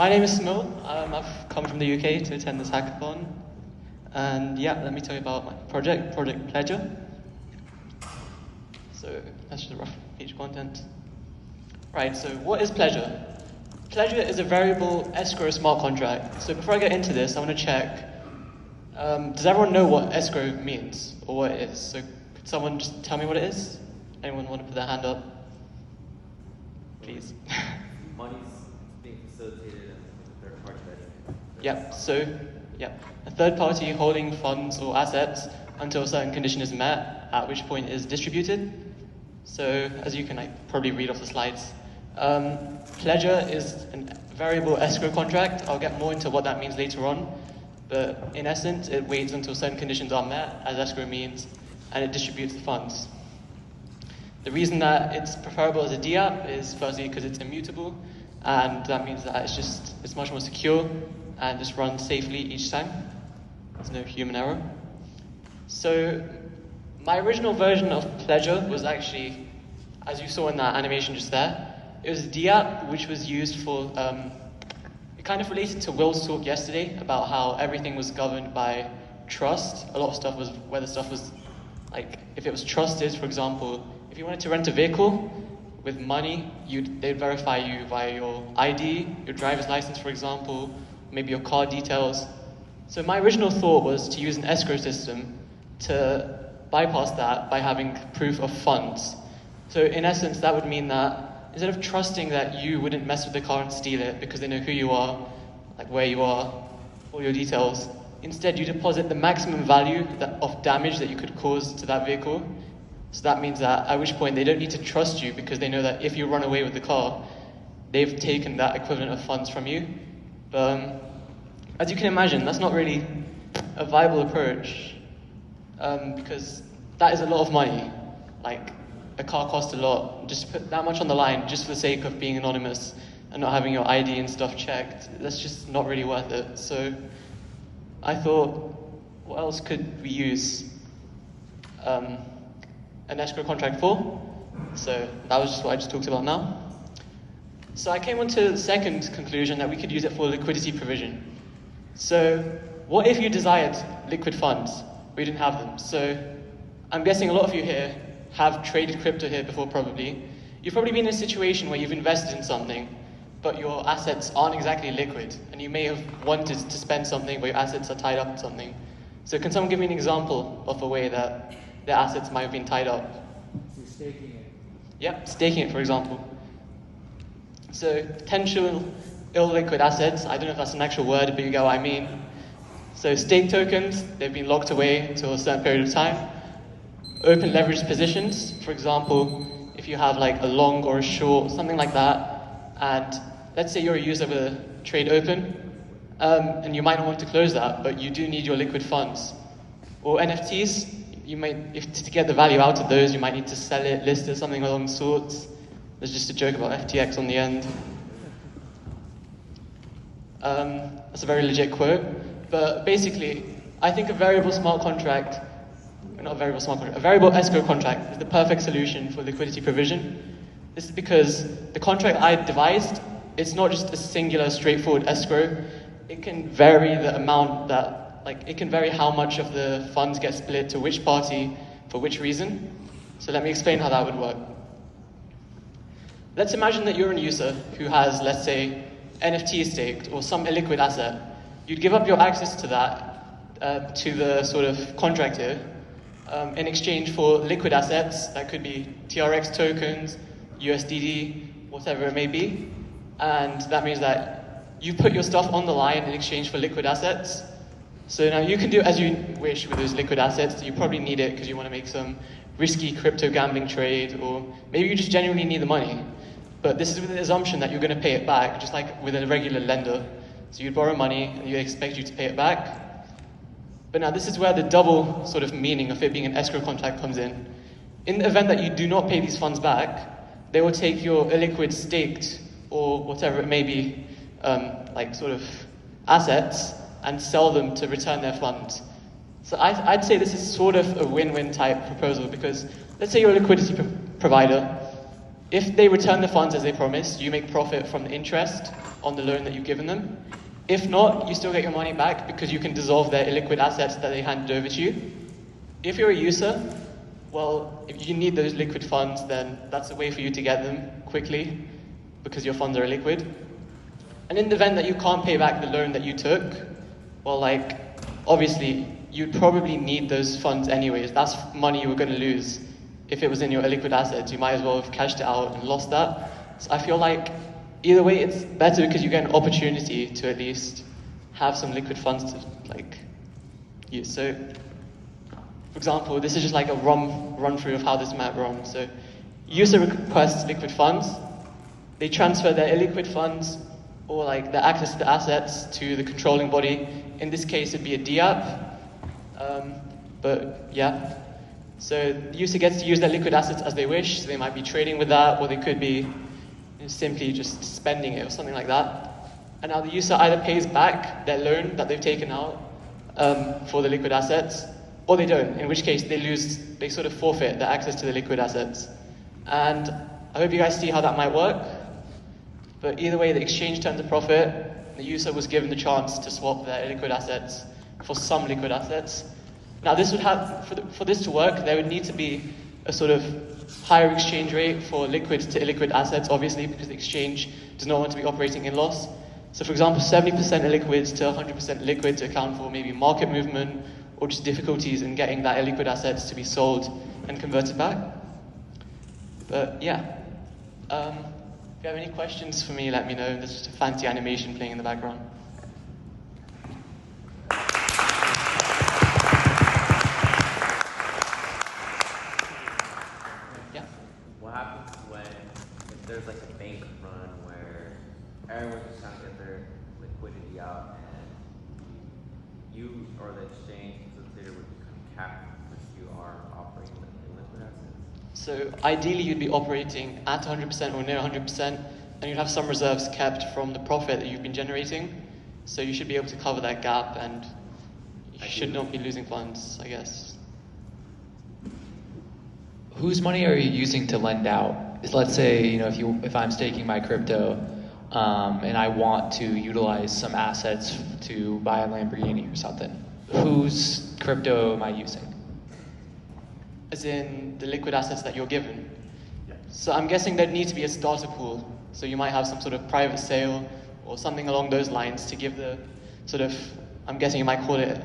My name is Soumil. I've come from the UK to attend this hackathon. And yeah, let me tell you about my project, Project Pledger. So that's just a rough page content. Right, so what is Pledger? Pledger is a variable escrow smart contract. So before I get into this, I want to check, does everyone know what escrow means or what it is? So could someone just tell me what it is? Anyone want to put their hand up? Please. Money's being facilitated and third party vetting. Yep, so a third party holding funds or assets until a certain condition is met, at which point it is distributed. So as you can probably read off the slides, Pledger is a variable escrow contract. I'll get more into what that means later on, but in essence it waits until certain conditions are met, as escrow means, and it distributes the funds. The reason that it's preferable as a DApp is firstly because it's immutable, and that means that it's much more secure and just runs safely each time. There's no human error. So my original version of Pledger was actually, as you saw in that animation just there, it was a DApp which was used for, it kind of related to Will's talk yesterday about how everything was governed by trust. A lot of stuff was, whether stuff was, like, if it was trusted, for example, if you wanted to rent a vehicle with money, they'd verify you via your ID, your driver's license, for example, maybe your car details. So my original thought was to use an escrow system to bypass that by having proof of funds. So in essence, that would mean that instead of trusting that you wouldn't mess with the car and steal it because they know who you are, like where you are, all your details, instead you deposit the maximum value of damage that you could cause to that vehicle. So that means that at which point they don't need to trust you because they know that if you run away with the car, they've taken that equivalent of funds from you. But as you can imagine, that's not really a viable approach because that is a lot of money. Like, a car costs a lot. Just put that much on the line just for the sake of being anonymous and not having your ID and stuff checked, that's just not really worth it. So I thought, what else could we use an escrow contract for? So that was just what I just talked about now. So I came on to the second conclusion, that we could use it for liquidity provision. So what if you desired liquid funds, but you didn't have them? So I'm guessing a lot of you here have traded crypto here before probably. You've probably been in a situation where you've invested in something, but your assets aren't exactly liquid, and you may have wanted to spend something, but your assets are tied up in something. So can someone give me an example of a way that their assets might have been tied up? You're staking it. Yep, staking it, for example. So potential illiquid assets, I don't know if that's an actual word, but you get what I mean. So stake tokens, they've been locked away until a certain period of time. Open leverage positions, for example, if you have like a long or a short, something like that, and let's say you're a user with a trade open, and you might not want to close that, but you do need your liquid funds. Or NFTs, you might, to get the value out of those, you might need to sell it, list it, something along the sorts. There's just a joke about FTX on the end. That's a very legit quote, but basically, I think a variable smart contract, not a variable smart contract, a variable escrow contract is the perfect solution for liquidity provision. This is because the contract I devised, it's not just a singular, straightforward escrow. It can vary the amount that, it can vary how much of the funds get split to which party for which reason. So let me explain how that would work. Let's imagine that you're a user who has, let's say, NFT staked or some illiquid asset. You'd give up your access to that, to the sort of contract here, in exchange for liquid assets. That could be TRX tokens, USDD, whatever it may be. And that means that you put your stuff on the line in exchange for liquid assets. So now you can do as you wish with those liquid assets. You probably need it because you want to make some risky crypto gambling trade, or maybe you just genuinely need the money. But this is with the assumption that you're going to pay it back, just like with a regular lender. So you'd borrow money and you expect you to pay it back. But now this is where the double sort of meaning of it being an escrow contract comes in. In the event that you do not pay these funds back, they will take your illiquid staked or whatever it may be, sort of assets, and sell them to return their funds. So I'd say this is sort of a win-win type proposal, because let's say you're a liquidity provider, If they return the funds as they promised, you make profit from the interest on the loan that you've given them. If not, you still get your money back because you can dissolve their illiquid assets that they handed over to you. If you're a user, well, if you need those liquid funds, then that's a way for you to get them quickly because your funds are illiquid. And in the event that you can't pay back the loan that you took, well, like, obviously, you'd probably need those funds anyways. That's money you were going to lose. If it was in your illiquid assets, you might as well have cashed it out and lost that. So I feel like either way, it's better because you get an opportunity to at least have some liquid funds to like use. So, for example, this is just like a run through of how this might run. So, user requests liquid funds. They transfer their illiquid funds or like their access to the assets to the controlling body. In this case, it'd be a DApp. But yeah. So the user gets to use their liquid assets as they wish. So they might be trading with that, or they could be simply just spending it or something like that. And now the user either pays back their loan that they've taken out for the liquid assets, or they don't, in which case they sort of forfeit their access to the liquid assets. And I hope you guys see how that might work. But either way, the exchange turned a profit. The user was given the chance to swap their illiquid assets for some liquid assets. Now, this would have, for this to work, there would need to be a sort of higher exchange rate for liquid to illiquid assets, obviously, because the exchange does not want to be operating in loss. So, for example, 70% illiquid to 100% liquid to account for maybe market movement or just difficulties in getting that illiquid assets to be sold and converted back. But yeah, if you have any questions for me, let me know. There's just a fancy animation playing in the background. What happens if there's like a bank run where everyone's just trying to get their liquidity out and you or the exchange facilitator would become capped if you are operating in liquid assets? So ideally you'd be operating at 100% or near 100%, and you'd have some reserves kept from the profit that you've been generating. So you should be able to cover that gap and you should not be losing funds, I guess. Whose money are you using to lend out? Let's say, if I'm staking my crypto and I want to utilize some assets to buy a Lamborghini or something, whose crypto am I using? As in the liquid assets that you're given? Yeah. So I'm guessing there'd need to be a starter pool. So you might have some sort of private sale or something along those lines to give the sort of, I'm guessing you might call it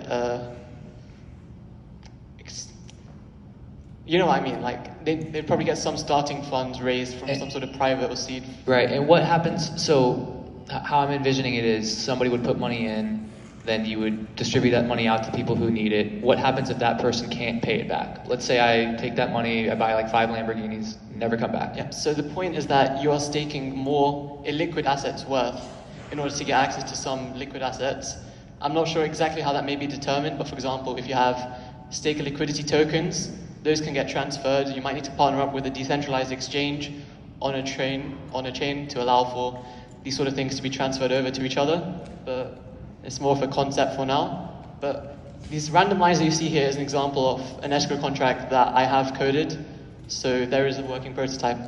you know what I mean, like they'd probably get some starting funds raised from some sort of private or seed. Right, and what happens, so how I'm envisioning it is somebody would put money in, then you would distribute that money out to people who need it. What happens if that person can't pay it back? Let's say I take that money, I buy like 5 Lamborghinis, never come back. Yeah, so the point is that you are staking more illiquid assets worth in order to get access to some liquid assets. I'm not sure exactly how that may be determined, but for example, if you have stake liquidity tokens, those can get transferred. You might need to partner up with a decentralized exchange on a chain to allow for these sort of things to be transferred over to each other. But it's more of a concept for now. But these random lines that you see here is an example of an escrow contract that I have coded. So there is a working prototype.